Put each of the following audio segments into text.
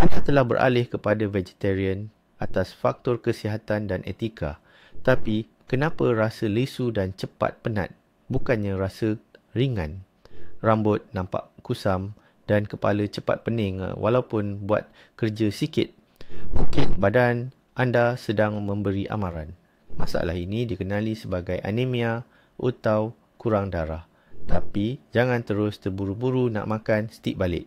Anda telah beralih kepada vegetarian atas faktor kesihatan dan etika. Tapi, kenapa rasa lesu dan cepat penat? Bukannya rasa ringan. Rambut nampak kusam dan kepala cepat pening walaupun buat kerja sikit. Mungkin badan anda sedang memberi amaran. Masalah ini dikenali sebagai anemia atau kurang darah. Tapi, jangan terus terburu-buru nak makan stik balik.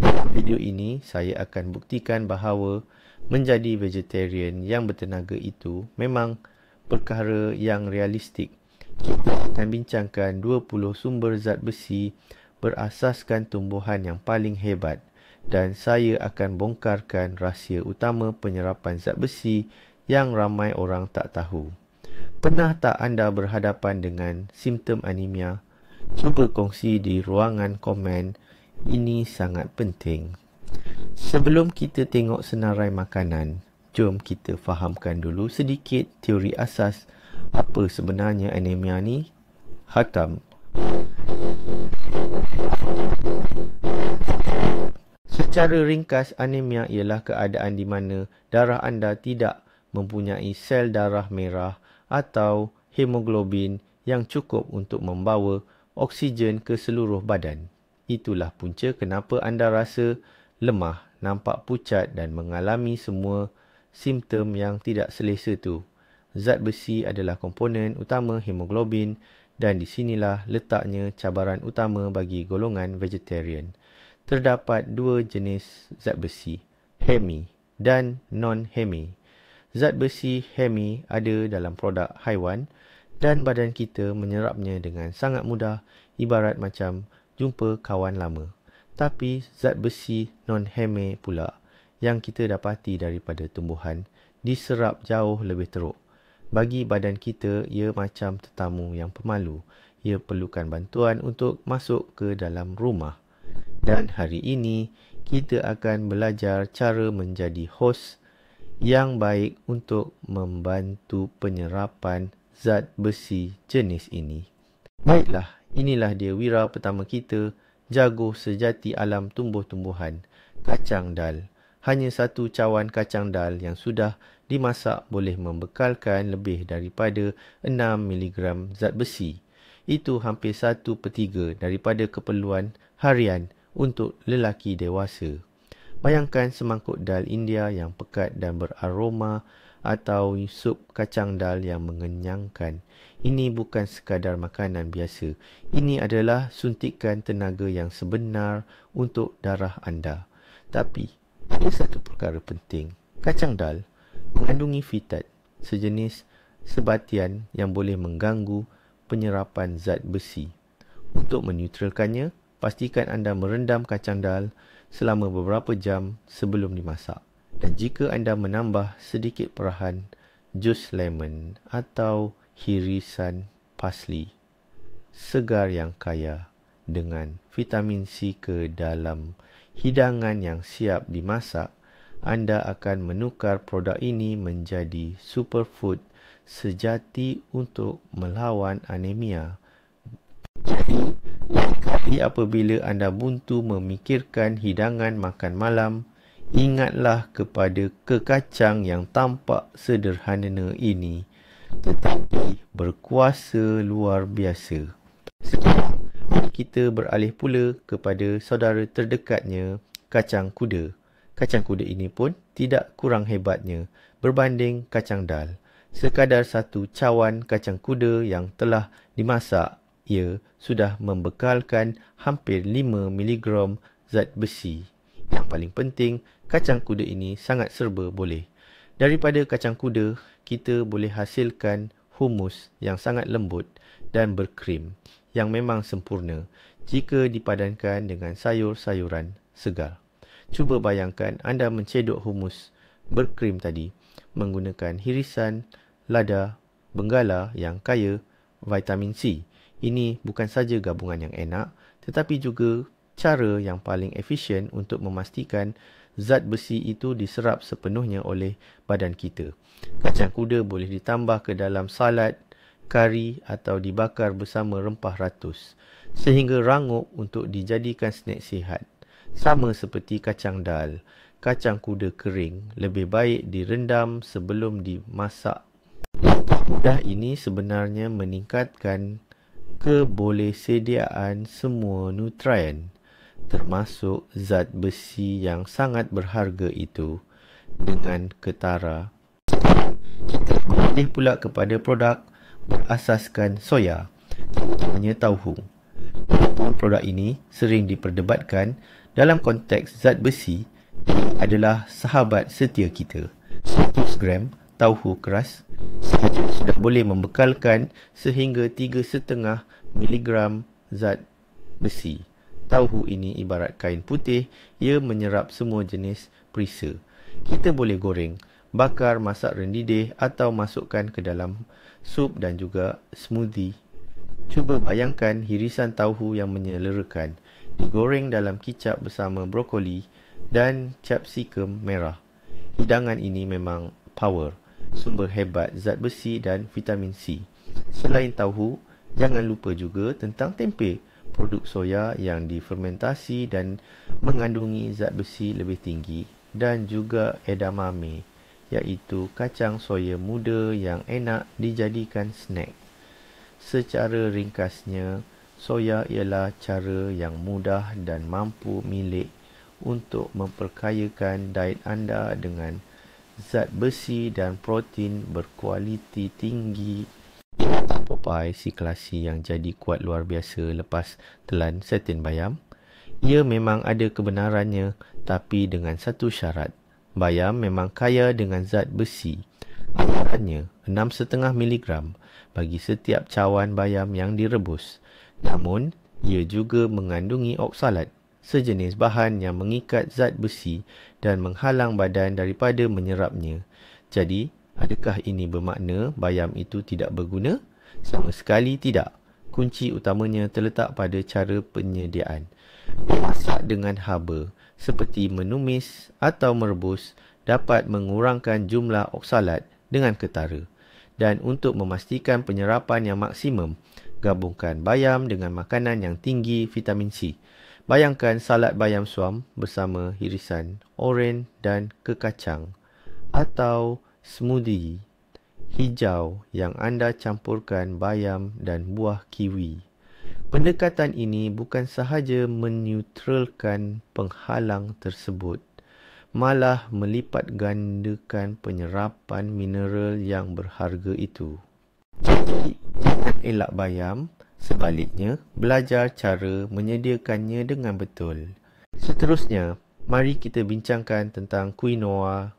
Dalam video ini, saya akan buktikan bahawa menjadi vegetarian yang bertenaga itu memang perkara yang realistik. Kita akan bincangkan 20 sumber zat besi berasaskan tumbuhan yang paling hebat dan saya akan bongkarkan rahsia utama penyerapan zat besi yang ramai orang tak tahu. Pernah tak anda berhadapan dengan simptom anemia? Cuba kongsi di ruangan komen. Ini sangat penting. Sebelum kita tengok senarai makanan, jom kita fahamkan dulu sedikit teori asas apa sebenarnya anemia ni. Hatam. Secara ringkas, anemia ialah keadaan di mana darah anda tidak mempunyai sel darah merah atau hemoglobin yang cukup untuk membawa oksigen ke seluruh badan. Itulah punca kenapa anda rasa lemah, nampak pucat dan mengalami semua simptom yang tidak selesa tu. Zat besi adalah komponen utama hemoglobin dan di sinilah letaknya cabaran utama bagi golongan vegetarian. Terdapat dua jenis zat besi, Hemi dan non-Hemi. Zat besi Hemi ada dalam produk haiwan dan badan kita menyerapnya dengan sangat mudah, ibarat macam jumpa kawan lama. Tapi zat besi non-Hemi pula yang kita dapati daripada tumbuhan diserap jauh lebih teruk. Bagi badan kita, ia macam tetamu yang pemalu. Ia perlukan bantuan untuk masuk ke dalam rumah. Dan hari ini, kita akan belajar cara menjadi hos yang baik untuk membantu penyerapan zat besi jenis ini. Baiklah, inilah dia wira pertama kita, jago sejati alam tumbuh-tumbuhan, kacang dal. Hanya satu cawan kacang dal yang sudah dimasak boleh membekalkan lebih daripada 6 mg zat besi. Itu hampir 1/3 daripada keperluan harian untuk lelaki dewasa. Bayangkan semangkuk dal India yang pekat dan beraroma atau sup kacang dal yang mengenyangkan. Ini bukan sekadar makanan biasa. Ini adalah suntikan tenaga yang sebenar untuk darah anda. Tapi, ada satu perkara penting. Kacang dal mengandungi fitat, sejenis sebatian yang boleh mengganggu penyerapan zat besi. Untuk menetralkannya, pastikan anda merendam kacang dal selama beberapa jam sebelum dimasak. Dan jika anda menambah sedikit perahan jus lemon atau hirisan parsley segar yang kaya dengan vitamin C ke dalam hidangan yang siap dimasak, anda akan menukar produk ini menjadi superfood sejati untuk melawan anemia. Jadi, lain kali apabila anda buntu memikirkan hidangan makan malam, ingatlah kepada kekacang yang tampak sederhana ini, tetapi berkuasa luar biasa. Sekarang, kita beralih pula kepada saudara terdekatnya, kacang kuda. Kacang kuda ini pun tidak kurang hebatnya berbanding kacang dal. Sekadar satu cawan kacang kuda yang telah dimasak, ia sudah membekalkan hampir 5 mg zat besi. Yang paling penting, kacang kuda ini sangat serba boleh. Daripada kacang kuda, kita boleh hasilkan humus yang sangat lembut dan berkrim yang memang sempurna jika dipadankan dengan sayur-sayuran segar. Cuba bayangkan anda mencedok humus berkrim tadi menggunakan hirisan lada benggala yang kaya vitamin C. Ini bukan saja gabungan yang enak, tetapi juga cara yang paling efisien untuk memastikan zat besi itu diserap sepenuhnya oleh badan kita. Kacang kuda boleh ditambah ke dalam salad, kari atau dibakar bersama rempah ratus sehingga rangup untuk dijadikan snack sihat. Sama seperti kacang dal. kacang kuda kering lebih baik direndam sebelum dimasak. Mudah ini sebenarnya meningkatkan kebolehsediaan semua nutrien, termasuk zat besi yang sangat berharga itu dengan ketara. Kita beralih pula kepada produk berasaskan soya, terutamanya tauhu. Produk ini sering diperdebatkan dalam konteks zat besi adalah sahabat setia kita. 100 gram tauhu keras sudah boleh membekalkan sehingga 3,5 miligram zat besi. Tauhu ini ibarat kain putih, ia menyerap semua jenis perisa. Kita boleh goreng, bakar, masak rendidih atau masukkan ke dalam sup dan juga smoothie. Cuba bayangkan hirisan tauhu yang menyelerakan digoreng dalam kicap bersama brokoli dan capsicum merah. Hidangan ini memang power, sumber hebat zat besi dan vitamin C. Selain tauhu, jangan lupa juga tentang tempe, produk soya yang difermentasi dan mengandungi zat besi lebih tinggi, dan juga edamame, iaitu kacang soya muda yang enak dijadikan snack. Secara ringkasnya, soya ialah cara yang mudah dan mampu milik untuk memperkayakan diet anda dengan zat besi dan protein berkualiti tinggi. Popeye si kelasi yang jadi kuat luar biasa lepas telan setin bayam. Ia memang ada kebenarannya, tapi dengan satu syarat. Bayam memang kaya dengan zat besi. Antaranya 6,5 mg bagi setiap cawan bayam yang direbus. Namun, ia juga mengandungi oksalat, sejenis bahan yang mengikat zat besi dan menghalang badan daripada menyerapnya. Jadi, adakah ini bermakna bayam itu tidak berguna? Sama sekali tidak. Kunci utamanya terletak pada cara penyediaan. Memasak dengan haba, seperti menumis atau merebus, dapat mengurangkan jumlah oksalat dengan ketara. Dan untuk memastikan penyerapan yang maksimum, gabungkan bayam dengan makanan yang tinggi vitamin C. Bayangkan salad bayam suam bersama hirisan oren dan kekacang, atau smoothie hijau yang anda campurkan bayam dan buah kiwi. Pendekatan ini bukan sahaja menetralkan penghalang tersebut, malah melipat gandakan penyerapan mineral yang berharga itu. Jadi, jangan elak bayam. Sebaliknya, belajar cara menyediakannya dengan betul. Seterusnya, mari kita bincangkan tentang quinoa.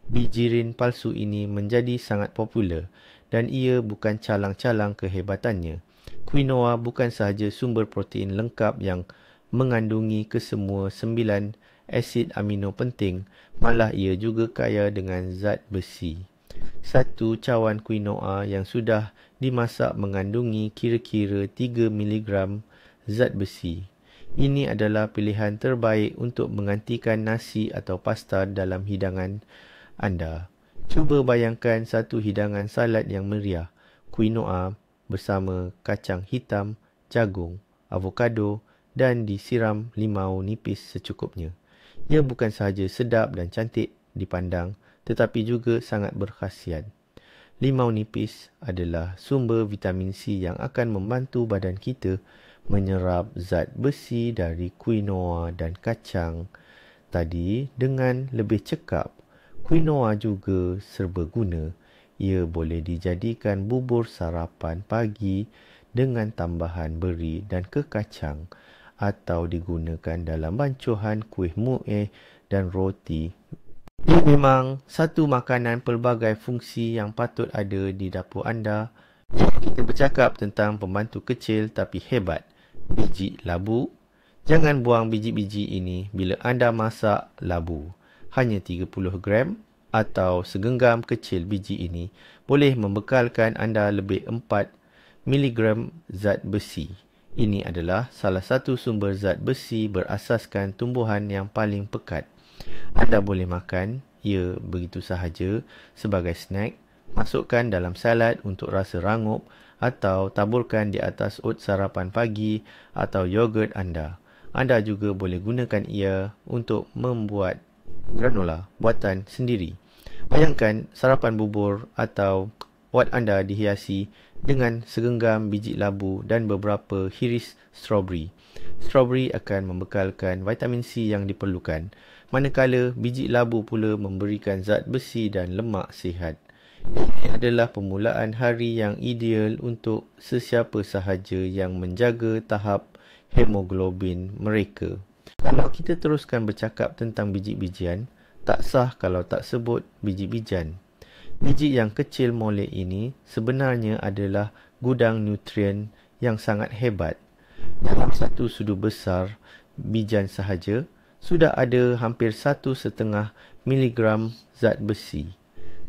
Bijirin palsu ini menjadi sangat popular dan ia bukan calang-calang kehebatannya. Quinoa bukan sahaja sumber protein lengkap yang mengandungi kesemua 9 asid amino penting, malah ia juga kaya dengan zat besi. Satu cawan quinoa yang sudah dimasak mengandungi kira-kira 3 mg zat besi. Ini adalah pilihan terbaik untuk menggantikan nasi atau pasta dalam hidangan anda. Cuba bayangkan satu hidangan salad yang meriah, quinoa bersama kacang hitam, jagung, avokado dan disiram limau nipis secukupnya. Ia bukan sahaja sedap dan cantik dipandang, tetapi juga sangat berkhasiat. Limau nipis adalah sumber vitamin C yang akan membantu badan kita menyerap zat besi dari quinoa dan kacang tadi dengan lebih cekap. Quinoa juga serbaguna. Ia boleh dijadikan bubur sarapan pagi dengan tambahan beri dan kekacang, atau digunakan dalam bancuhan kuih muih dan roti. Ia memang satu makanan pelbagai fungsi yang patut ada di dapur anda. Kita bercakap tentang pembantu kecil tapi hebat, biji labu. Jangan buang biji-biji ini bila anda masak labu. Hanya 30 gram atau segenggam kecil biji ini boleh membekalkan anda lebih 4 mg zat besi. Ini adalah salah satu sumber zat besi berasaskan tumbuhan yang paling pekat. Anda boleh makan ia begitu sahaja sebagai snack, masukkan dalam salad untuk rasa rangup atau taburkan di atas oat sarapan pagi atau yogurt anda. Anda juga boleh gunakan ia untuk membuat granola buatan sendiri. Bayangkan sarapan bubur atau wad anda dihiasi dengan segenggam biji labu dan beberapa hiris strawberry. Strawberry akan membekalkan vitamin C yang diperlukan, manakala biji labu pula memberikan zat besi dan lemak sihat. Ini adalah permulaan hari yang ideal untuk sesiapa sahaja yang menjaga tahap hemoglobin mereka. Kalau kita teruskan bercakap tentang biji-bijian, tak sah kalau tak sebut biji-bijian. Biji yang kecil molek ini sebenarnya adalah gudang nutrien yang sangat hebat. Dalam satu sudu besar bijan sahaja, sudah ada hampir 1,5 miligram zat besi.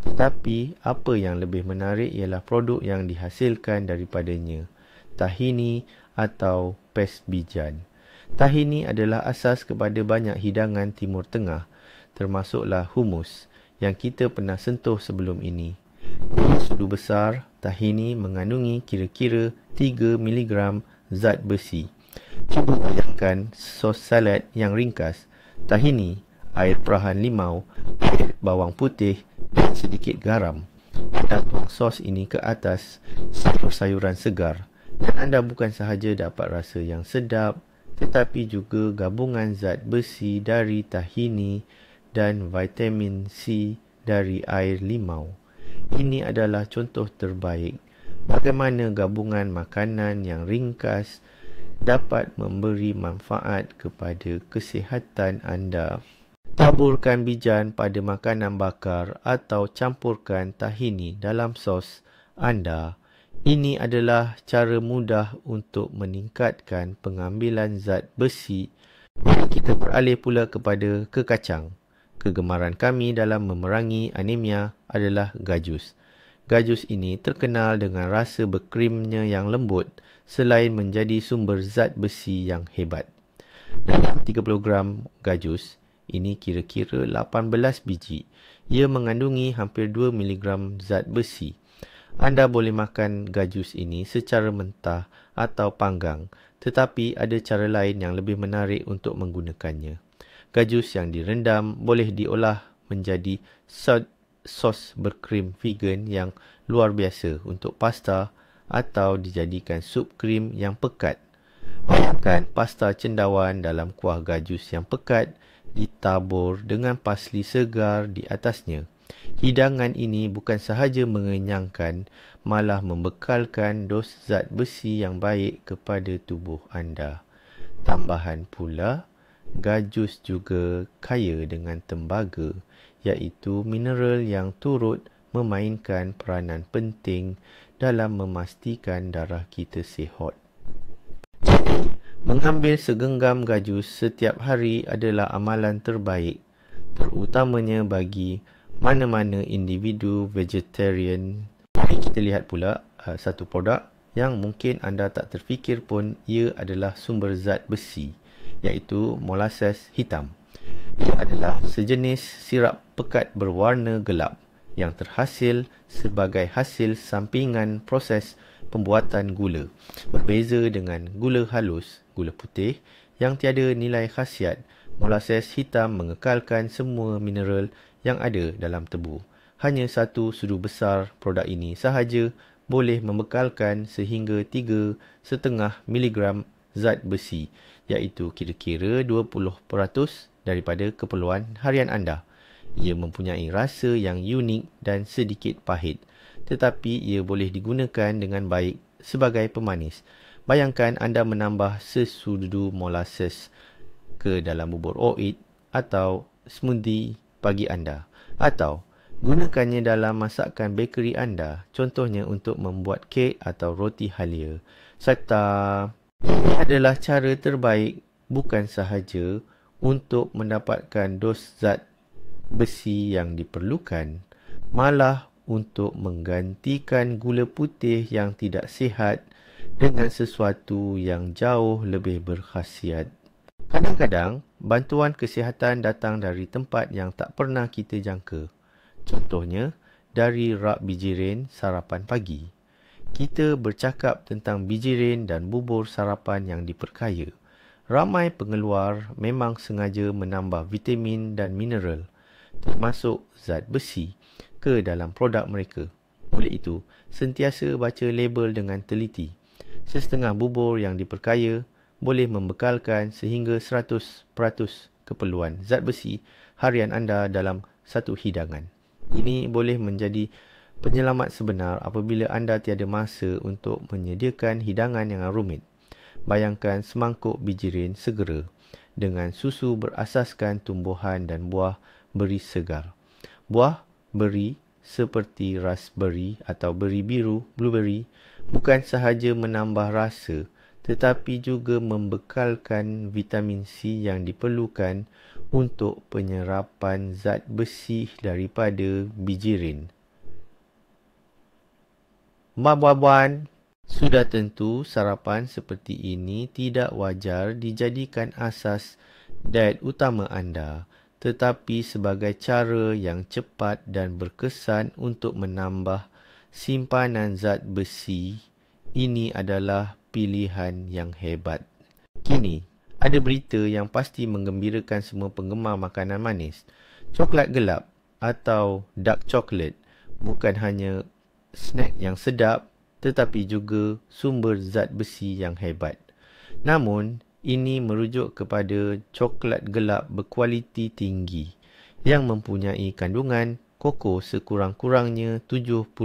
Tetapi apa yang lebih menarik ialah produk yang dihasilkan daripadanya, tahini atau pes bijan. Tahini adalah asas kepada banyak hidangan Timur Tengah, termasuklah humus yang kita pernah sentuh sebelum ini. Di sudu besar, tahini mengandungi kira-kira 3 miligram zat besi. Cuba bayangkan sos salad yang ringkas, tahini, air perahan limau, air bawang putih dan sedikit garam. Anda tuang sos ini ke atas sayur-sayuran segar dan anda bukan sahaja dapat rasa yang sedap, tetapi juga gabungan zat besi dari tahini dan vitamin C dari air limau. Ini adalah contoh terbaik bagaimana gabungan makanan yang ringkas dapat memberi manfaat kepada kesihatan anda. Taburkan bijan pada makanan bakar atau campurkan tahini dalam sos anda. Ini adalah cara mudah untuk meningkatkan pengambilan zat besi. Kita beralih pula kepada kekacang. Kegemaran kami dalam memerangi anemia adalah gajus. Gajus ini terkenal dengan rasa berkrimnya yang lembut selain menjadi sumber zat besi yang hebat. Dalam 30 gram gajus, ini kira-kira 18 biji. Ia mengandungi hampir 2 miligram zat besi. Anda boleh makan gajus ini secara mentah atau panggang, tetapi ada cara lain yang lebih menarik untuk menggunakannya. Gajus yang direndam boleh diolah menjadi sos berkrim vegan yang luar biasa untuk pasta atau dijadikan sup krim yang pekat. Bayangkan pasta cendawan dalam kuah gajus yang pekat ditabur dengan pasli segar di atasnya. Hidangan ini bukan sahaja mengenyangkan, malah membekalkan dos zat besi yang baik kepada tubuh anda. Tambahan pula, gajus juga kaya dengan tembaga, iaitu mineral yang turut memainkan peranan penting dalam memastikan darah kita sihat. Mengambil segenggam gajus setiap hari adalah amalan terbaik, terutamanya bagi mana-mana individu vegetarian. Kita lihat pula satu produk yang mungkin anda tak terfikir pun ia adalah sumber zat besi, iaitu molasses hitam. Ia adalah sejenis sirap pekat berwarna gelap yang terhasil sebagai hasil sampingan proses pembuatan gula. Berbeza dengan gula halus, gula putih yang tiada nilai khasiat, molasses hitam mengekalkan semua mineral yang ada dalam tebu. Hanya satu sudu besar produk ini sahaja boleh membekalkan sehingga 3,5 miligram zat besi, iaitu kira-kira 20% daripada keperluan harian anda. Ia mempunyai rasa yang unik dan sedikit pahit, tetapi ia boleh digunakan dengan baik sebagai pemanis. Bayangkan anda menambah sesudu molasses ke dalam bubur oat atau smoothie pagi anda, atau gunakannya dalam masakan bakery anda, contohnya untuk membuat kek atau roti halia. Serta ini adalah cara terbaik bukan sahaja untuk mendapatkan dos zat besi yang diperlukan, malah untuk menggantikan gula putih yang tidak sihat dengan sesuatu yang jauh lebih berkhasiat. Kadang-kadang, bantuan kesihatan datang dari tempat yang tak pernah kita jangka. Contohnya, dari rak bijirin sarapan pagi. Kita bercakap tentang bijirin dan bubur sarapan yang diperkaya. ramai pengeluar memang sengaja menambah vitamin dan mineral, termasuk zat besi, ke dalam produk mereka. Oleh itu, sentiasa baca label dengan teliti. Setengah bubur yang diperkaya boleh membekalkan sehingga 100% keperluan zat besi harian anda dalam satu hidangan. Ini boleh menjadi penyelamat sebenar apabila anda tiada masa untuk menyediakan hidangan yang rumit. Bayangkan semangkuk bijirin segera dengan susu berasaskan tumbuhan dan buah beri segar. Buah beri seperti raspberry atau beri biru, blueberry, bukan sahaja menambah rasa tetapi juga membekalkan vitamin C yang diperlukan untuk penyerapan zat besi daripada bijirin. Puan-puan, sudah tentu sarapan seperti ini tidak wajar dijadikan asas diet utama anda, tetapi sebagai cara yang cepat dan berkesan untuk menambah simpanan zat besi, ini adalah pilihan yang hebat. Kini, ada berita yang pasti menggembirakan semua penggemar makanan manis. Coklat gelap atau dark chocolate bukan hanya snack yang sedap, tetapi juga sumber zat besi yang hebat. Namun, ini merujuk kepada coklat gelap berkualiti tinggi yang mempunyai kandungan koko sekurang-kurangnya 70%.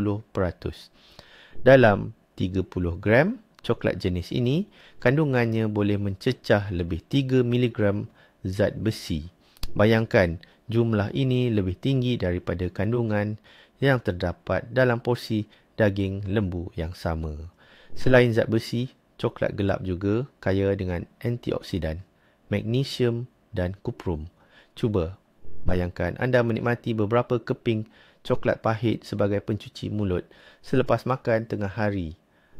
Dalam 30 gram coklat jenis ini, kandungannya boleh mencecah lebih 3 mg zat besi. Bayangkan, jumlah ini lebih tinggi daripada kandungan yang terdapat dalam porsi daging lembu yang sama. Selain zat besi, coklat gelap juga kaya dengan antioksidan, magnesium dan kuprum. Cuba bayangkan anda menikmati beberapa keping coklat pahit sebagai pencuci mulut selepas makan tengah hari,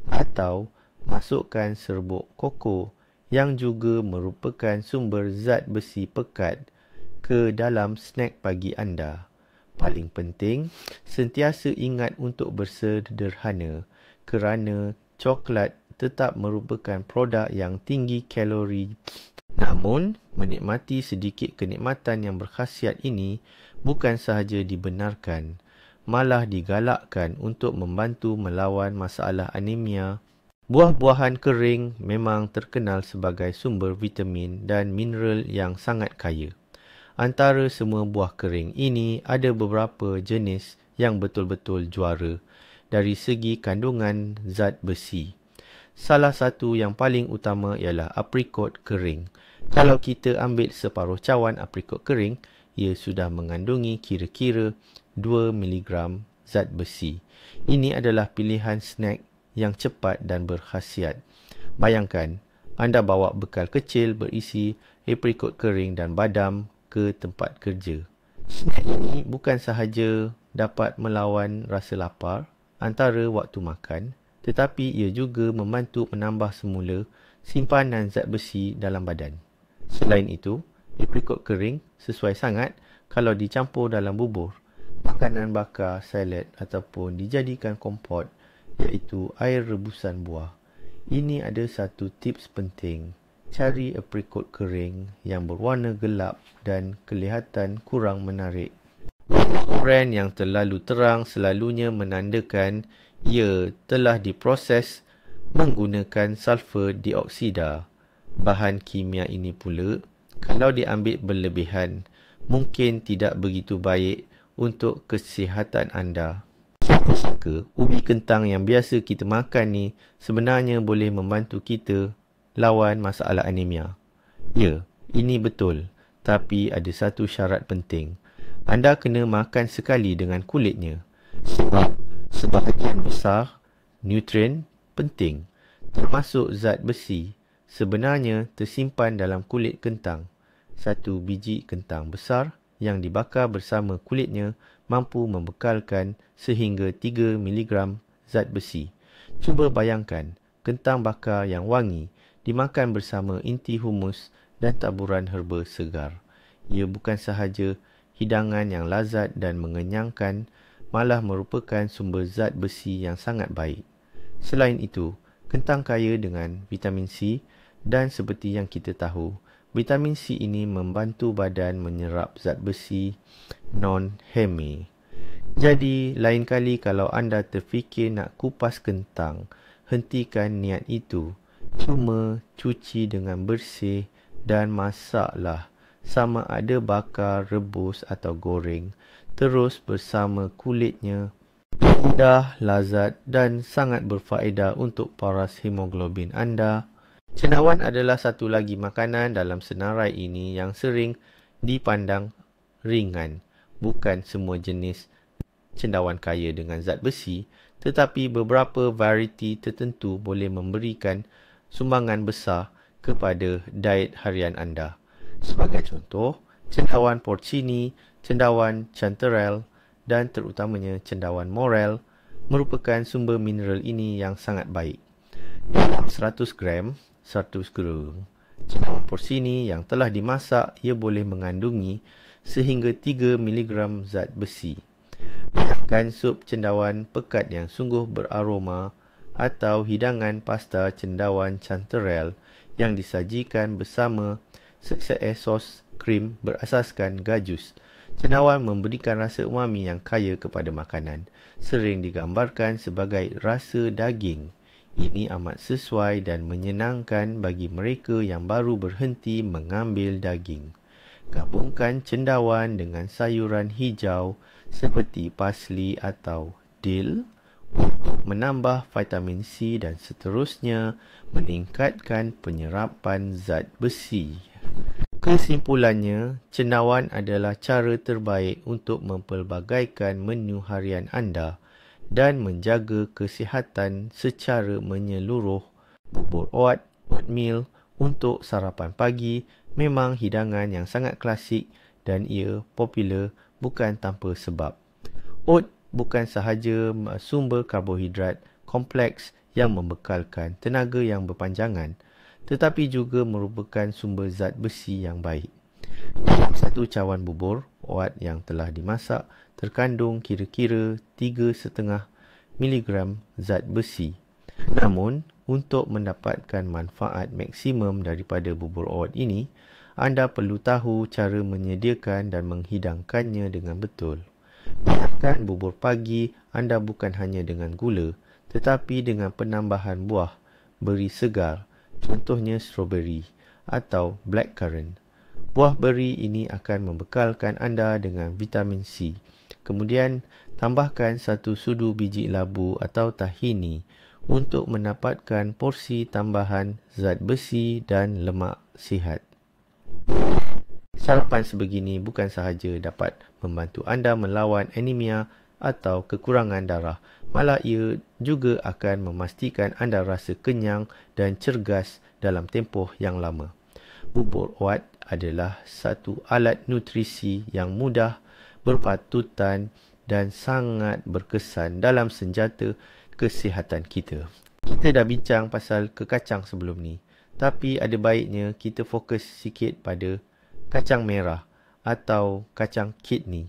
atau masukkan serbuk koko yang juga merupakan sumber zat besi pekat ke dalam snack pagi anda. Paling penting, sentiasa ingat untuk bersederhana kerana coklat tetap merupakan produk yang tinggi kalori. Namun, menikmati sedikit kenikmatan yang berkhasiat ini bukan sahaja dibenarkan, malah digalakkan untuk membantu melawan masalah anemia. Buah-buahan kering memang terkenal sebagai sumber vitamin dan mineral yang sangat kaya. Antara semua buah kering ini, ada beberapa jenis yang betul-betul juara dari segi kandungan zat besi. Salah satu yang paling utama ialah aprikot kering. Kalau kita ambil separuh cawan aprikot kering, ia sudah mengandungi kira-kira 2 mg zat besi. Ini adalah pilihan snack yang cepat dan berkhasiat. Bayangkan, anda bawa bekal kecil berisi aprikot kering dan badam ke tempat kerja. Snack ini bukan sahaja dapat melawan rasa lapar antara waktu makan, tetapi ia juga membantu menambah semula simpanan zat besi dalam badan. Selain itu, aprikot kering sesuai sangat kalau dicampur dalam bubur, makanan bakar, salad ataupun dijadikan kompot, iaitu air rebusan buah. Ini ada satu tips penting. Cari aprikot kering yang berwarna gelap dan kelihatan kurang menarik. Brand yang terlalu terang selalunya menandakan ia telah diproses menggunakan sulfur dioksida. Bahan kimia ini pula, kalau diambil berlebihan, mungkin tidak begitu baik untuk kesihatan anda. Siapa-siapa ubi kentang yang biasa kita makan ni sebenarnya boleh membantu kita lawan masalah anemia. Ya, ini betul. Tapi ada satu syarat penting. Anda kena makan sekali dengan kulitnya. Sebab sebahagian besar nutrien penting, termasuk zat besi, sebenarnya tersimpan dalam kulit kentang. Satu biji kentang besar yang dibakar bersama kulitnya mampu membekalkan sehingga 3 mg zat besi. Cuba bayangkan, kentang bakar yang wangi dimakan bersama inti humus dan taburan herba segar. Ia bukan sahaja hidangan yang lazat dan mengenyangkan, malah merupakan sumber zat besi yang sangat baik. Selain itu, kentang kaya dengan vitamin C Dan seperti yang kita tahu, vitamin C ini membantu badan menyerap zat besi non-heme. Jadi, lain kali kalau anda terfikir nak kupas kentang, hentikan niat itu. Cuma cuci dengan bersih dan masaklah, sama ada bakar, rebus atau goreng, terus bersama kulitnya. Mudah, lazat dan sangat berfaedah untuk paras hemoglobin anda. Cendawan adalah satu lagi makanan dalam senarai ini yang sering dipandang ringan. Bukan semua jenis cendawan kaya dengan zat besi, tetapi beberapa varieti tertentu boleh memberikan sumbangan besar kepada diet harian anda. Sebagai contoh, cendawan porcini, cendawan chanterelle dan terutamanya cendawan morel merupakan sumber mineral ini yang sangat baik. Dalam 100 gram, 100 gram cendawan porcini yang telah dimasak, ia boleh mengandungi sehingga 3 mg zat besi. Bayangkan sup cendawan pekat yang sungguh beraroma atau hidangan pasta cendawan chanterelle yang disajikan bersama seksai sos krim berasaskan gajus. Cendawan memberikan rasa umami yang kaya kepada makanan. Sering digambarkan sebagai rasa daging. Ini amat sesuai dan menyenangkan bagi mereka yang baru berhenti mengambil daging. Gabungkan cendawan dengan sayuran hijau seperti parsley atau dill untuk menambah vitamin C dan seterusnya meningkatkan penyerapan zat besi. Kesimpulannya, cendawan adalah cara terbaik untuk mempelbagaikan menu harian anda dan menjaga kesihatan secara menyeluruh. Bubur oat, oatmeal untuk sarapan pagi memang hidangan yang sangat klasik dan ia popular bukan tanpa sebab. Oat bukan sahaja sumber karbohidrat kompleks yang membekalkan tenaga yang berpanjangan, tetapi juga merupakan sumber zat besi yang baik. Dalam satu cawan bubur oat yang telah dimasak terkandung kira-kira 3,5 mg zat besi. Namun, untuk mendapatkan manfaat maksimum daripada bubur oat ini, anda perlu tahu cara menyediakan dan menghidangkannya dengan betul. Bayangkan bubur pagi anda bukan hanya dengan gula, tetapi dengan penambahan buah beri segar, contohnya strawberry atau blackcurrant. Buah beri ini akan membekalkan anda dengan vitamin C. Kemudian, tambahkan 1 sudu biji labu atau tahini untuk mendapatkan porsi tambahan zat besi dan lemak sihat. Sarapan sebegini bukan sahaja dapat membantu anda melawan anemia atau kekurangan darah, malah ia juga akan memastikan anda rasa kenyang dan cergas dalam tempoh yang lama. Bubur oat adalah satu alat nutrisi yang mudah, berpatutan dan sangat berkesan dalam senjata kesihatan kita. Kita dah bincang pasal kekacang sebelum ni, tapi ada baiknya kita fokus sikit pada kacang merah atau kacang kidney.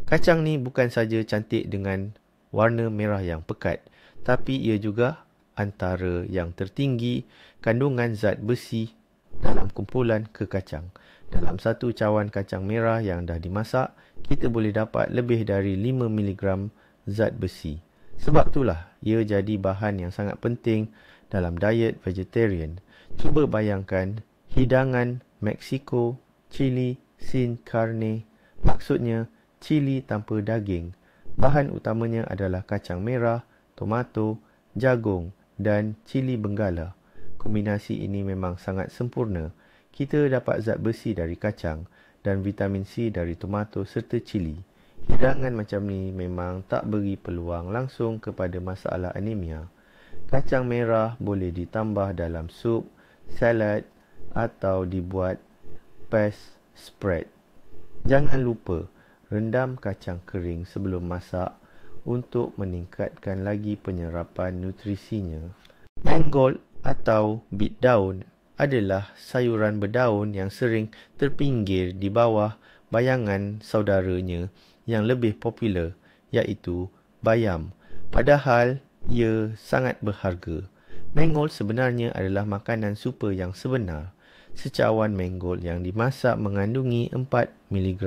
Kacang ni bukan saja cantik dengan warna merah yang pekat, tapi ia juga antara yang tertinggi kandungan zat besi dalam kumpulan kekacang. Dalam satu cawan kacang merah yang dah dimasak, kita boleh dapat lebih dari 5 mg zat besi. Sebab itulah ia jadi bahan yang sangat penting dalam diet vegetarian. Cuba bayangkan hidangan Meksiko, cili sin carne, maksudnya cili tanpa daging. Bahan utamanya adalah kacang merah, tomato, jagung dan cili benggala. Kombinasi ini memang sangat sempurna. Kita dapat zat besi dari kacang dan vitamin C dari tomato serta cili. Hidangan macam ni memang tak beri peluang langsung kepada masalah anemia. Kacang merah boleh ditambah dalam sup, salad atau dibuat paste spread. Jangan lupa rendam kacang kering sebelum masak untuk meningkatkan lagi penyerapan nutrisinya. Mangold atau bit daun adalah sayuran berdaun yang sering terpinggir di bawah bayangan saudaranya yang lebih popular, iaitu bayam. Padahal ia sangat berharga. Mangold sebenarnya adalah makanan super yang sebenar. Secawan mangold yang dimasak mengandungi 4 mg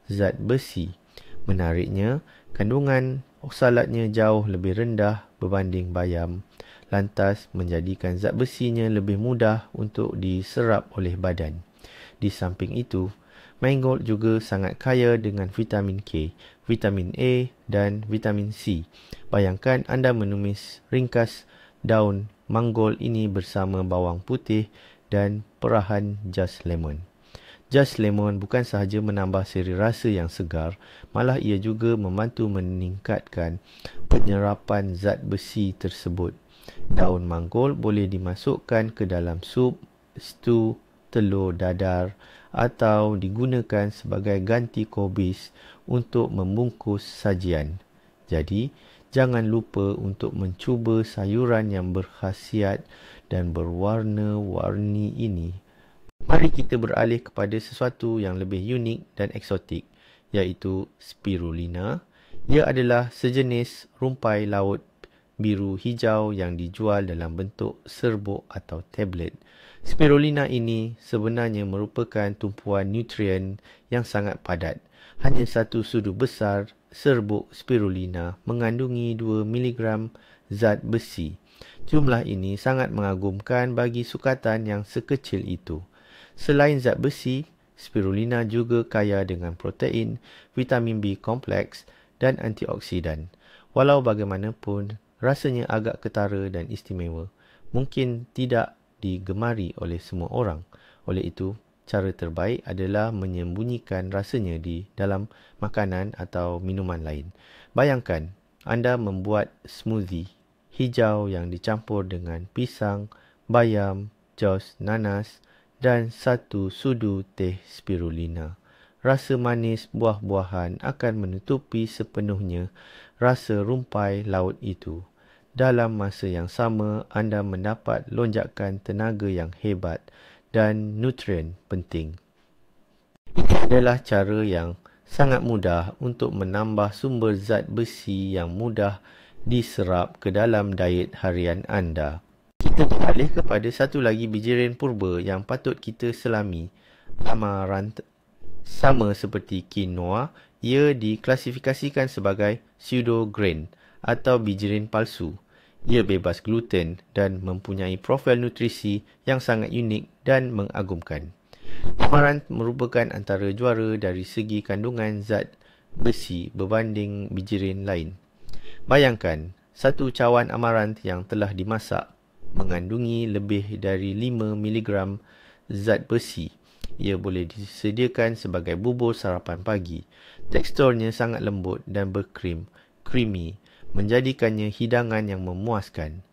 zat besi. Menariknya, kandungan oksalatnya jauh lebih rendah berbanding bayam, lantas menjadikan zat besinya lebih mudah untuk diserap oleh badan. Di samping itu, mangold juga sangat kaya dengan vitamin K, vitamin A dan vitamin C. Bayangkan anda menumis ringkas daun mangold ini bersama bawang putih dan perahan jas lemon. Jas lemon bukan sahaja menambah seri rasa yang segar, malah ia juga membantu meningkatkan penyerapan zat besi tersebut. Daun mangold boleh dimasukkan ke dalam sup, stew, telur dadar atau digunakan sebagai ganti kobis untuk membungkus sajian. Jadi, jangan lupa untuk mencuba sayuran yang berkhasiat dan berwarna-warni ini. Mari kita beralih kepada sesuatu yang lebih unik dan eksotik, iaitu spirulina. Ia adalah sejenis rumpai laut biru hijau yang dijual dalam bentuk serbuk atau tablet. Spirulina ini sebenarnya merupakan tumpuan nutrien yang sangat padat. Hanya satu sudu besar serbuk spirulina mengandungi 2 mg zat besi. Jumlah ini sangat mengagumkan bagi sukatan yang sekecil itu. Selain zat besi, spirulina juga kaya dengan protein, vitamin B kompleks dan antioksidan. Walau bagaimanapun, rasanya agak ketara dan istimewa. Mungkin tidak digemari oleh semua orang. Oleh itu, cara terbaik adalah menyembunyikan rasanya di dalam makanan atau minuman lain. Bayangkan, anda membuat smoothie hijau yang dicampur dengan pisang, bayam, jus nanas dan satu sudu teh spirulina. Rasa manis buah-buahan akan menutupi sepenuhnya rasa rumpai laut itu. Dalam masa yang sama, anda mendapat lonjakan tenaga yang hebat dan nutrien penting. Ini adalah cara yang sangat mudah untuk menambah sumber zat besi yang mudah diserap ke dalam diet harian anda. Kita beralih kepada satu lagi bijiran purba yang patut kita selami. Amaranth. Sama seperti quinoa, ia diklasifikasikan sebagai pseudo-grain atau bijiran palsu. Ia bebas gluten dan mempunyai profil nutrisi yang sangat unik dan mengagumkan. Amaranth merupakan antara juara dari segi kandungan zat besi berbanding bijiran lain. Bayangkan, satu cawan amaranth yang telah dimasak mengandungi lebih dari 5 mg zat besi. Ia boleh disediakan sebagai bubur sarapan pagi. Teksturnya sangat lembut dan berkrim, creamy, menjadikannya hidangan yang memuaskan.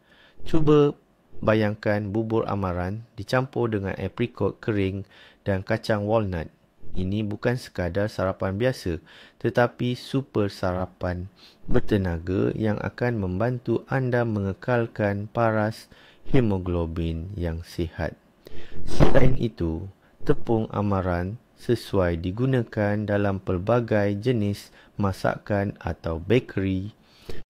Cuba bayangkan bubur amaranth dicampur dengan aprikot kering dan kacang walnut. Ini bukan sekadar sarapan biasa, tetapi super sarapan bertenaga yang akan membantu anda mengekalkan paras hemoglobin yang sihat. Selain itu, tepung amaranth sesuai digunakan dalam pelbagai jenis masakan atau bakery.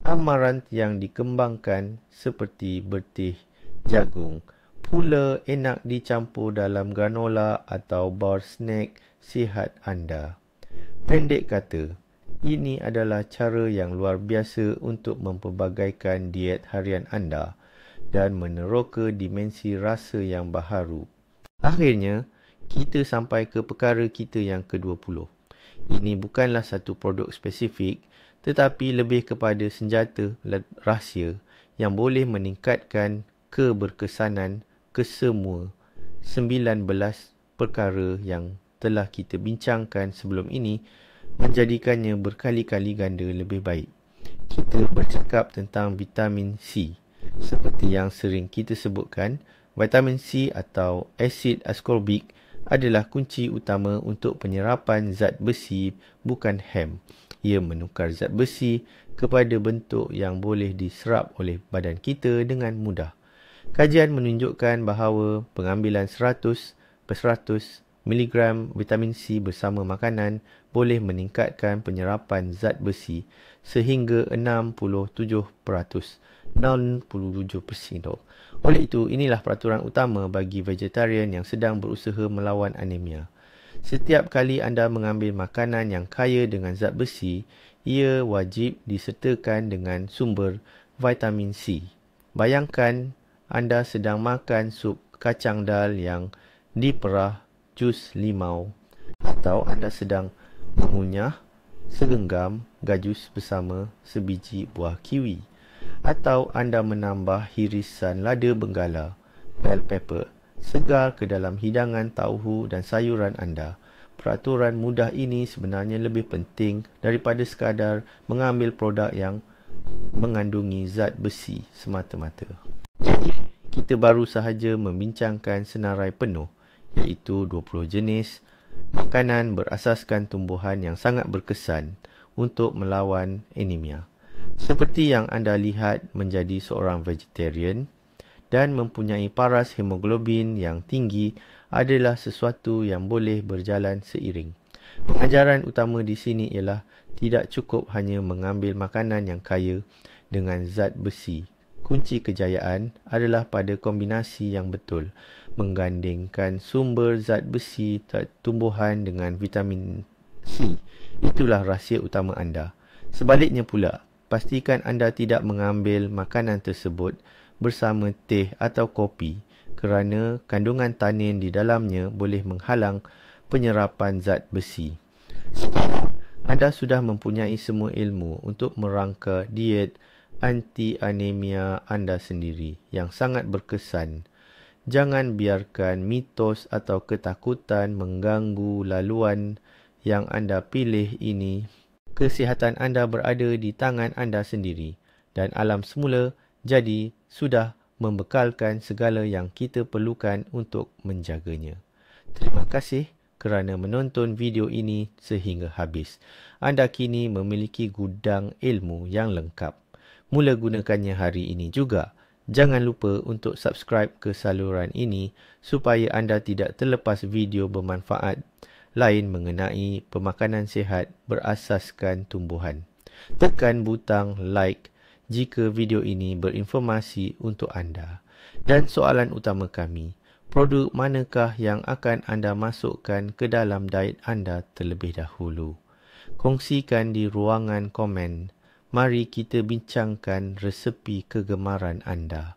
Amaranth yang dikembangkan seperti bertih jagung pula enak dicampur dalam granola atau bar snack sihat anda. Pendek kata, ini adalah cara yang luar biasa untuk mempelbagaikan diet harian anda dan meneroka dimensi rasa yang baharu. Akhirnya, kita sampai ke perkara kita yang ke-20. Ini bukanlah satu produk spesifik, tetapi lebih kepada senjata rahsia yang boleh meningkatkan keberkesanan kesemua 19 perkara yang telah kita bincangkan sebelum ini, menjadikannya berkali-kali ganda lebih baik. Kita bercakap tentang vitamin C. Seperti yang sering kita sebutkan, vitamin C atau asid ascorbic adalah kunci utama untuk penyerapan zat besi, bukan hem. Ia menukar zat besi kepada bentuk yang boleh diserap oleh badan kita dengan mudah. Kajian menunjukkan bahawa pengambilan 100 per 100 mg vitamin C bersama makanan boleh meningkatkan penyerapan zat besi sehingga 67%. 67%. Oleh itu, inilah peraturan utama bagi vegetarian yang sedang berusaha melawan anemia. Setiap kali anda mengambil makanan yang kaya dengan zat besi, ia wajib disertakan dengan sumber vitamin C. Bayangkan anda sedang makan sup kacang dal yang diperah jus limau, atau anda sedang mengunyah segenggam gajus bersama sebiji buah kiwi, atau anda menambah hirisan lada benggala, bell pepper, segar ke dalam hidangan tauhu dan sayuran anda. Peraturan mudah ini sebenarnya lebih penting daripada sekadar mengambil produk yang mengandungi zat besi semata-mata. Jadi, kita baru sahaja membincangkan senarai penuh, iaitu 20 jenis makanan berasaskan tumbuhan yang sangat berkesan untuk melawan anemia. Seperti yang anda lihat, menjadi seorang vegetarian dan mempunyai paras hemoglobin yang tinggi adalah sesuatu yang boleh berjalan seiring. Pengajaran utama di sini ialah tidak cukup hanya mengambil makanan yang kaya dengan zat besi. Kunci kejayaan adalah pada kombinasi yang betul, menggandingkan sumber zat besi tumbuhan dengan vitamin C. Itulah rahsia utama anda. Sebaliknya pula, pastikan anda tidak mengambil makanan tersebut bersama teh atau kopi kerana kandungan tanin di dalamnya boleh menghalang penyerapan zat besi. Anda sudah mempunyai semua ilmu untuk merangka diet anti-anemia anda sendiri yang sangat berkesan. Jangan biarkan mitos atau ketakutan mengganggu laluan yang anda pilih ini. Kesihatan anda berada di tangan anda sendiri dan alam semula jadi sudah membekalkan segala yang kita perlukan untuk menjaganya. Terima kasih kerana menonton video ini sehingga habis. Anda kini memiliki gudang ilmu yang lengkap. Mula gunakannya hari ini juga. Jangan lupa untuk subscribe ke saluran ini supaya anda tidak terlepas video bermanfaat lain mengenai pemakanan sihat berasaskan tumbuhan. Tekan butang like jika video ini berinformasi untuk anda. Dan soalan utama kami, produk manakah yang akan anda masukkan ke dalam diet anda terlebih dahulu? Kongsikan di ruangan komen. Mari kita bincangkan resepi kegemaran anda.